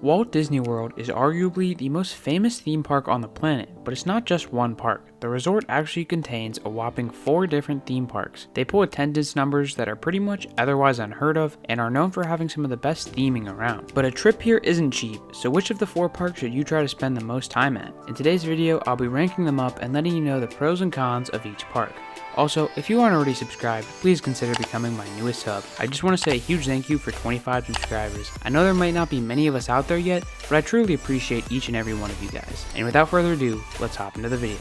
Walt Disney World is arguably the most famous theme park on the planet, but it's not just one park. The resort actually contains a whopping 4 different theme parks. They pull attendance numbers that are pretty much otherwise unheard of and are known for having some of the best theming around. But a trip here isn't cheap, so which of the 4 parks should you try to spend the most time at? In today's video, I'll be ranking them up and letting you know the pros and cons of each park. Also, if you aren't already subscribed, please consider becoming my newest sub. I just want to say a huge thank you for 25 subscribers. I know there might not be many of us out there yet, but I truly appreciate each and every one of you guys. And without further ado, let's hop into the video.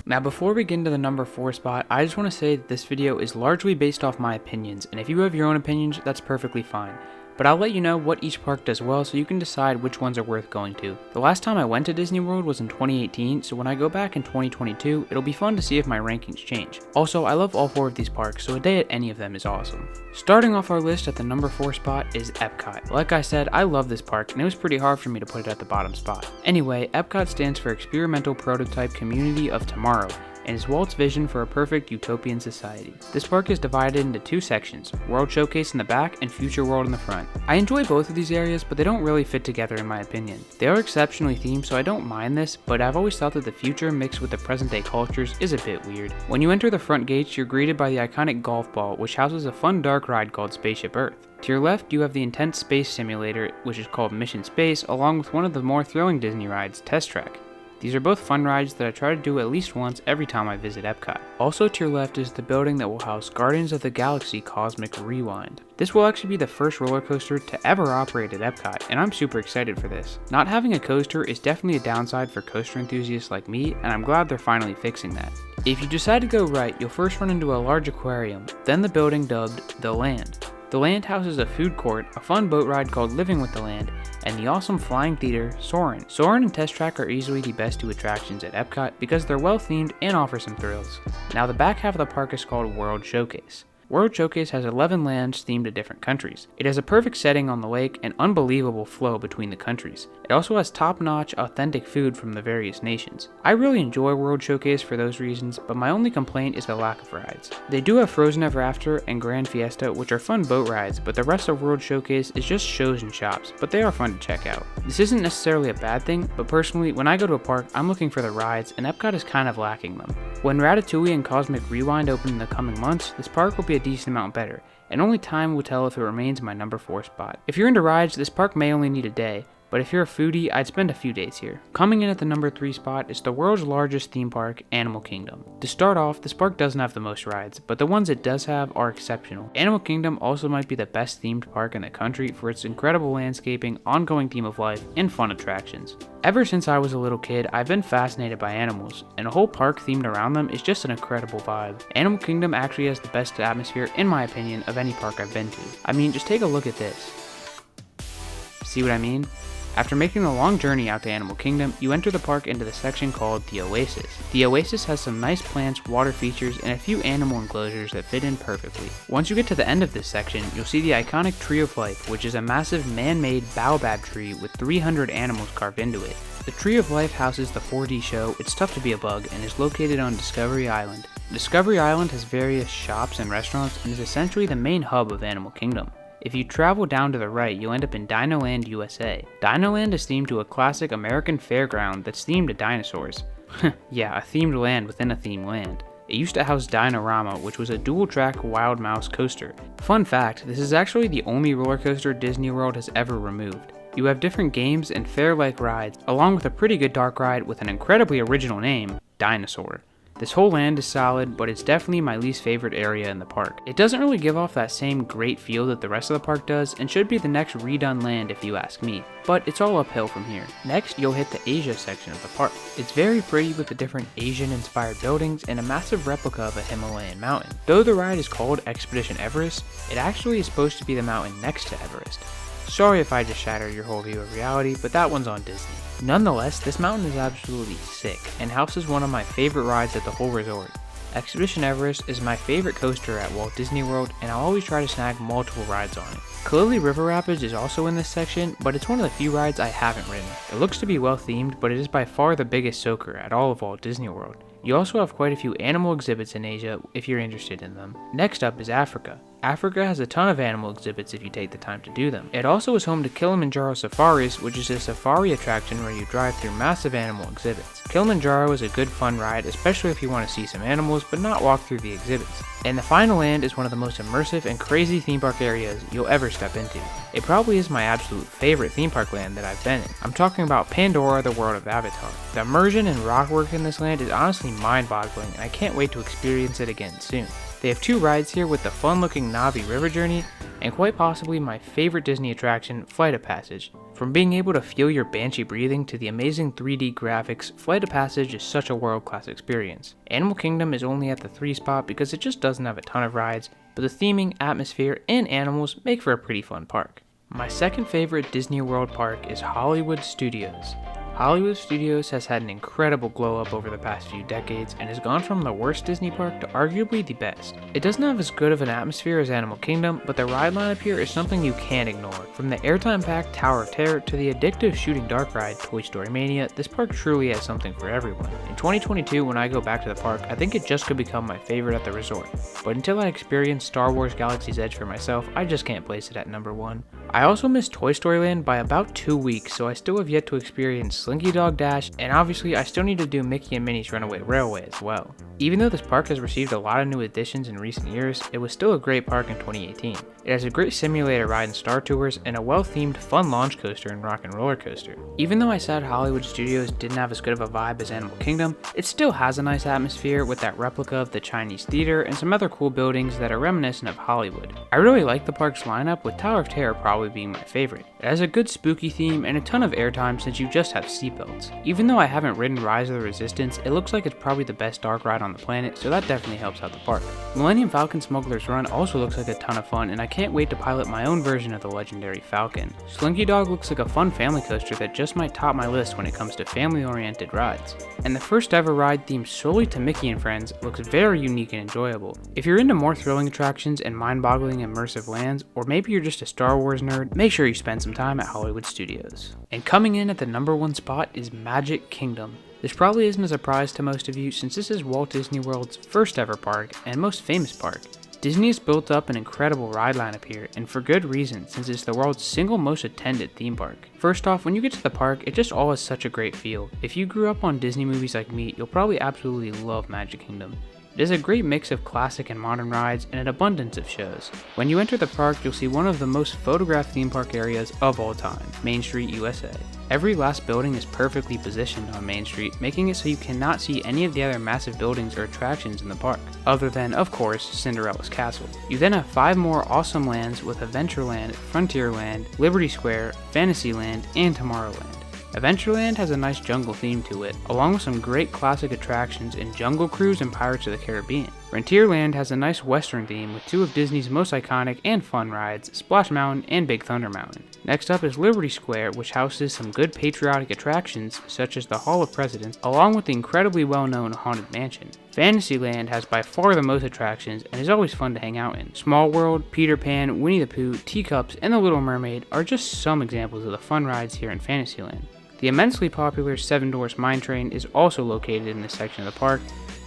Now before we get into the number 4 spot, I just want to say that this video is largely based off my opinions, and if you have your own opinions, that's perfectly fine. But I'll let you know what each park does well so you can decide which ones are worth going to. The last time I went to Disney World was in 2018, so when I go back in 2022, it'll be fun to see if my rankings change. Also, I love all 4 of these parks, so a day at any of them is awesome. Starting off our list at the number 4 spot is Epcot. Like I said, I love this park, and it was pretty hard for me to put it at the bottom spot. Anyway, Epcot stands for Experimental Prototype Community of Tomorrow, and is Walt's vision for a perfect utopian society. This park is divided into 2 sections, World Showcase in the back and Future World in the front. I enjoy both of these areas, but they don't really fit together in my opinion. They are exceptionally themed, so I don't mind this, but I've always thought that the future mixed with the present day cultures is a bit weird. When you enter the front gates, you're greeted by the iconic golf ball, which houses a fun dark ride called Spaceship Earth. To your left, you have the intense space simulator, which is called Mission Space, along with one of the more thrilling Disney rides, Test Track. These are both fun rides that I try to do at least once every time I visit Epcot. Also to your left is the building that will house Guardians of the Galaxy Cosmic Rewind. This will actually be the first roller coaster to ever operate at Epcot, and I'm super excited for this. Not having a coaster is definitely a downside for coaster enthusiasts like me, and I'm glad they're finally fixing that. If you decide to go right, you'll first run into a large aquarium, then the building dubbed The Land. The Land houses a food court, a fun boat ride called Living with the Land, and the awesome flying theater, Soarin'. Soarin' and Test Track are easily the best 2 attractions at Epcot because they're well themed and offer some thrills. Now the back half of the park is called World Showcase. World Showcase has 11 lands themed to different countries. It has a perfect setting on the lake and unbelievable flow between the countries. It also has top-notch, authentic food from the various nations. I really enjoy World Showcase for those reasons, but my only complaint is the lack of rides. They do have Frozen Ever After and Grand Fiesta, which are fun boat rides, but the rest of World Showcase is just shows and shops, but they are fun to check out. This isn't necessarily a bad thing, but personally, when I go to a park, I'm looking for the rides, and Epcot is kind of lacking them. When Ratatouille and Cosmic Rewind open in the coming months, this park will be a decent amount better, and only time will tell if it remains my number 4 spot. If you're into rides, this park may only need a day, but if you're a foodie, I'd spend a few days here. Coming in at the number 3 spot is the world's largest theme park, Animal Kingdom. To start off, this park doesn't have the most rides, but the ones it does have are exceptional. Animal Kingdom also might be the best themed park in the country for its incredible landscaping, ongoing theme of life, and fun attractions. Ever since I was a little kid, I've been fascinated by animals, and a whole park themed around them is just an incredible vibe. Animal Kingdom actually has the best atmosphere, in my opinion, of any park I've been to. I mean, just take a look at this. See what I mean? After making the long journey out to Animal Kingdom, you enter the park into the section called the Oasis. The Oasis has some nice plants, water features, and a few animal enclosures that fit in perfectly. Once you get to the end of this section, you'll see the iconic Tree of Life, which is a massive man-made baobab tree with 300 animals carved into it. The Tree of Life houses the 4D show It's Tough to Be a Bug and is located on Discovery Island. Discovery Island has various shops and restaurants and is essentially the main hub of Animal Kingdom. If you travel down to the right, you'll end up in Dinoland, USA. Dinoland is themed to a classic American fairground that's themed to dinosaurs. Yeah, a themed land within a themed land. It used to house Dinorama, which was a dual-track Wild Mouse coaster. Fun fact, this is actually the only roller coaster Disney World has ever removed. You have different games and fair-like rides, along with a pretty good dark ride with an incredibly original name, Dinosaur. This whole land is solid, but it's definitely my least favorite area in the park. It doesn't really give off that same great feel that the rest of the park does, and should be the next redone land if you ask me, but it's all uphill from here. Next, you'll hit the Asia section of the park. It's very pretty with the different Asian-inspired buildings and a massive replica of a Himalayan mountain. Though the ride is called Expedition Everest, it actually is supposed to be the mountain next to Everest. Sorry if I just shattered your whole view of reality, but that one's on Disney. Nonetheless, this mountain is absolutely sick, and houses one of my favorite rides at the whole resort. Expedition Everest is my favorite coaster at Walt Disney World, and I'll always try to snag multiple rides on it. Kalili River Rapids is also in this section, but it's one of the few rides I haven't ridden. It looks to be well themed, but it is by far the biggest soaker at all of Walt Disney World. You also have quite a few animal exhibits in Asia if you're interested in them. Next up is Africa. Africa has a ton of animal exhibits if you take the time to do them. It also is home to Kilimanjaro Safaris, which is a safari attraction where you drive through massive animal exhibits. Kilimanjaro is a good fun ride, especially if you want to see some animals but not walk through the exhibits. And the final land is one of the most immersive and crazy theme park areas you'll ever step into. It probably is my absolute favorite theme park land that I've been in. I'm talking about Pandora, the world of Avatar. The immersion and rock work in this land is honestly mind-boggling, and I can't wait to experience it again soon. They have two rides here with the fun-looking Navi River Journey, and quite possibly my favorite Disney attraction, Flight of Passage. From being able to feel your banshee breathing to the amazing 3D graphics, Flight of Passage is such a world-class experience. Animal Kingdom is only at the 3 spot because it just doesn't have a ton of rides, but the theming, atmosphere, and animals make for a pretty fun park. My second favorite Disney World park is Hollywood Studios. Hollywood Studios has had an incredible glow up over the past few decades and has gone from the worst Disney park to arguably the best. It doesn't have as good of an atmosphere as Animal Kingdom, but the ride lineup here is something you can't ignore. From the airtime-packed Tower of Terror to the addictive shooting dark ride Toy Story Mania, this park truly has something for everyone. In 2022, when I go back to the park, I think it just could become my favorite at the resort. But until I experience Star Wars Galaxy's Edge for myself, I just can't place it at number 1. I also missed Toy Story Land by about 2 weeks, so I still have yet to experience Slinky Dog Dash, and obviously I still need to do Mickey and Minnie's Runaway Railway as well. Even though this park has received a lot of new additions in recent years, it was still a great park in 2018. It has a great simulator ride in Star Tours and a well-themed fun launch coaster in Rock and Roller Coaster. Even though I said Hollywood Studios didn't have as good of a vibe as Animal Kingdom, it still has a nice atmosphere with that replica of the Chinese Theater and some other cool buildings that are reminiscent of Hollywood. I really like the park's lineup, with Tower of Terror probably being my favorite. It has a good spooky theme and a ton of airtime since you just have seatbelts. Even though I haven't ridden Rise of the Resistance, it looks like it's probably the best dark ride on the planet, so that definitely helps out the park. Millennium Falcon Smuggler's Run also looks like a ton of fun, and I can't wait to pilot my own version of the legendary Falcon. Slinky Dog looks like a fun family coaster that just might top my list when it comes to family-oriented rides. And the first ever ride themed solely to Mickey and Friends looks very unique and enjoyable. If you're into more thrilling attractions and mind-boggling immersive lands, or maybe you're just a Star Wars nerd, make sure you spend some time at Hollywood Studios. And coming in at the number 1 spot is Magic Kingdom. This probably isn't a surprise to most of you since this is Walt Disney World's first ever park and most famous park. Disney has built up an incredible ride lineup here, and for good reason, since it's the world's single most attended theme park. First off, when you get to the park, it just all has such a great feel. If you grew up on Disney movies like me, you'll probably absolutely love Magic Kingdom. It is a great mix of classic and modern rides and an abundance of shows. When you enter the park, you'll see one of the most photographed theme park areas of all time, Main Street, USA. Every last building is perfectly positioned on Main Street, making it so you cannot see any of the other massive buildings or attractions in the park, other than, of course, Cinderella's castle. You then have 5 more awesome lands with Adventureland, Frontierland, Liberty Square, Fantasyland, and Tomorrowland. Adventureland has a nice jungle theme to it, along with some great classic attractions in Jungle Cruise and Pirates of the Caribbean. Frontierland has a nice western theme with 2 of Disney's most iconic and fun rides, Splash Mountain and Big Thunder Mountain. Next up is Liberty Square, which houses some good patriotic attractions such as the Hall of Presidents, along with the incredibly well-known Haunted Mansion. Fantasyland has by far the most attractions and is always fun to hang out in. Small World, Peter Pan, Winnie the Pooh, Teacups, and The Little Mermaid are just some examples of the fun rides here in Fantasyland. The immensely popular Seven Dwarfs Mine Train is also located in this section of the park,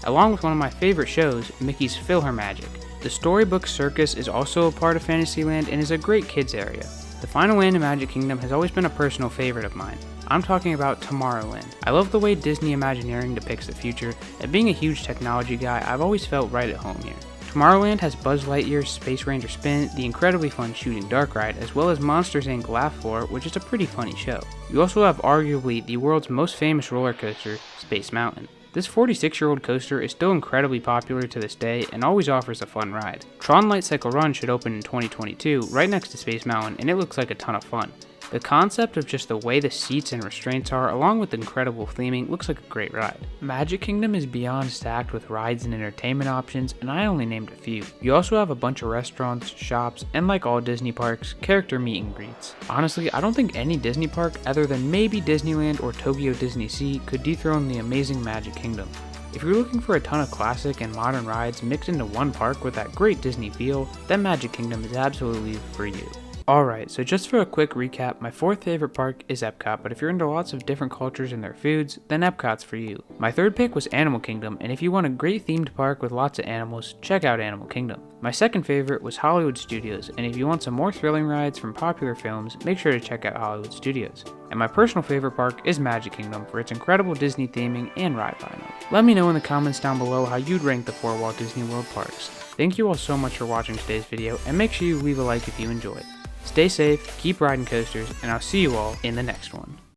along with one of my favorite shows, Mickey's PhilharMagic. The Storybook Circus is also a part of Fantasyland and is a great kids area. The final land in Magic Kingdom has always been a personal favorite of mine. I'm talking about Tomorrowland. I love the way Disney Imagineering depicts the future, and being a huge technology guy, I've always felt right at home here. Tomorrowland has Buzz Lightyear's Space Ranger Spin, the incredibly fun Shooting Dark ride, as well as Monsters Inc. Laugh Floor, which is a pretty funny show. You also have arguably the world's most famous roller coaster, Space Mountain. This 46-year-old coaster is still incredibly popular to this day and always offers a fun ride. Tron Light Cycle Run should open in 2022 right next to Space Mountain, and it looks like a ton of fun. The concept of just the way the seats and restraints are, along with incredible theming, looks like a great ride. Magic Kingdom is beyond stacked with rides and entertainment options, and I only named a few. You also have a bunch of restaurants, shops, and like all Disney parks, character meet and greets. Honestly, I don't think any Disney park, other than maybe Disneyland or Tokyo Disney Sea, could dethrone the amazing Magic Kingdom. If you're looking for a ton of classic and modern rides mixed into one park with that great Disney feel, then Magic Kingdom is absolutely for you. Alright, so just for a quick recap, my fourth favorite park is Epcot, but if you're into lots of different cultures and their foods, then Epcot's for you. My third pick was Animal Kingdom, and if you want a great themed park with lots of animals, check out Animal Kingdom. My second favorite was Hollywood Studios, and if you want some more thrilling rides from popular films, make sure to check out Hollywood Studios. And my personal favorite park is Magic Kingdom for its incredible Disney theming and ride lineup. Let me know in the comments down below how you'd rank the 4 Walt Disney World parks. Thank you all so much for watching today's video, and make sure you leave a like if you enjoyed. Stay safe, keep riding coasters, and I'll see you all in the next one.